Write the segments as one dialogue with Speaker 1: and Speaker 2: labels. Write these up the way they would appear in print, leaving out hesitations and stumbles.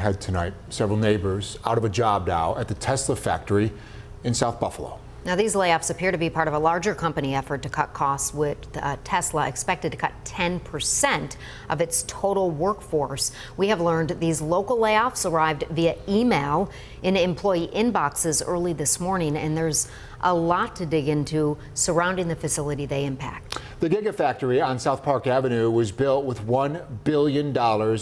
Speaker 1: ahead tonight. Several neighbors out of a job now at the Tesla factory in South Buffalo.
Speaker 2: Now, these layoffs appear to be part of a larger company effort to cut costs, with Tesla expected to cut 10% of its total workforce. We have learned these local layoffs arrived via email in employee inboxes early this morning, and there's a lot to dig into surrounding the facility they impact.
Speaker 1: The Gigafactory on South Park Avenue was built with $1 billion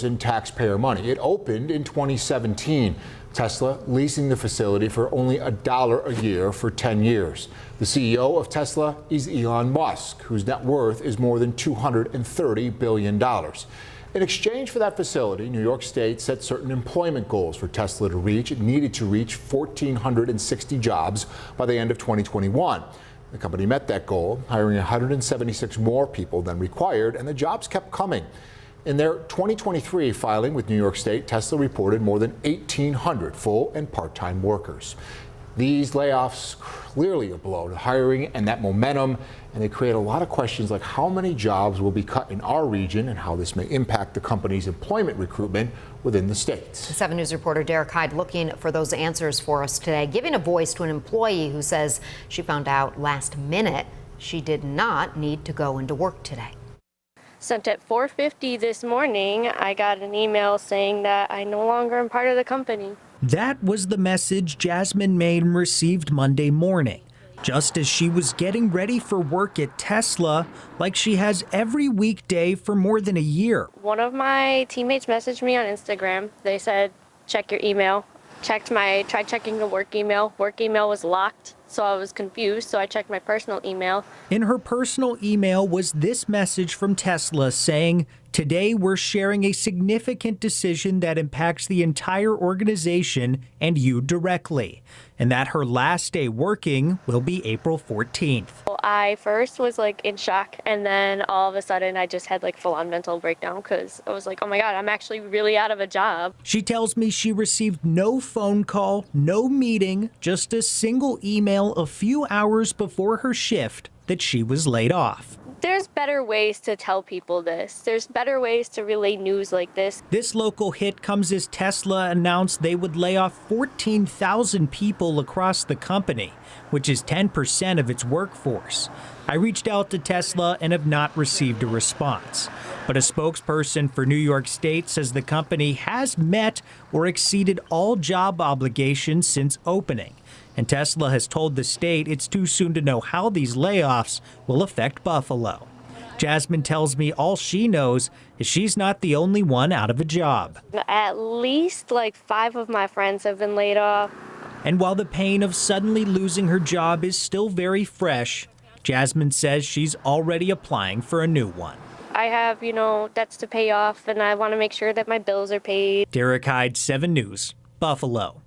Speaker 1: in taxpayer money. It opened in 2017. Tesla leasing the facility for only $1 a year for 10 years. The CEO of Tesla is Elon Musk, whose net worth is more than $230 billion. In exchange for that facility, New York State set certain employment goals for Tesla to reach. It needed to reach 1,460 jobs by the end of 2021. The company met that goal, hiring 176 more people than required, and the jobs kept coming. In their 2023 filing with New York State, Tesla reported more than 1,800 full and part-time workers. These layoffs clearly a blow to hiring and that momentum, and they create a lot of questions like how many jobs will be cut in our region and how this may impact the company's employment recruitment within the states. 7 News reporter Derek Hyde looking for those answers for us today, giving a voice to an employee who says she found out last minute she did not need to go into work today.
Speaker 3: Sent at 4:50 this morning, I got an email saying that I no longer am part of the company.
Speaker 4: That was the message Jasmine Main received Monday morning, just as she was getting ready for work at Tesla, like she has every weekday for more than a year.
Speaker 3: One of my teammates messaged me on Instagram. They said, check your email. Tried checking the work email. Work email was locked, so I was confused, so I checked my personal email.
Speaker 4: In her personal email was this message from Tesla saying, "Today we're sharing a significant decision that impacts the entire organization and you directly," and that her last day working will be April 14th.
Speaker 3: I first was in shock, and then all of a sudden I just had full-on mental breakdown because I was like, oh my God, I'm actually really out of a job.
Speaker 4: She tells me she received no phone call, no meeting, just a single email a few hours before her shift that she was laid off.
Speaker 3: There's better ways to tell people this. There's better ways to relay news like this.
Speaker 4: This local hit comes as Tesla announced they would lay off 14,000 people across the company, which is 10% of its workforce. I reached out to Tesla and have not received a response. But a spokesperson for New York State says the company has met or exceeded all job obligations since opening. And Tesla has told the state it's too soon to know how these layoffs will affect Buffalo. Jasmine tells me all she knows is she's not the only one out of a job.
Speaker 3: At least 5 of my friends have been laid off.
Speaker 4: And while the pain of suddenly losing her job is still very fresh, Jasmine says she's already applying for a new one.
Speaker 3: I have, debts to pay off, and I want to make sure that my bills are paid.
Speaker 4: Derek Hyde, 7 News, Buffalo.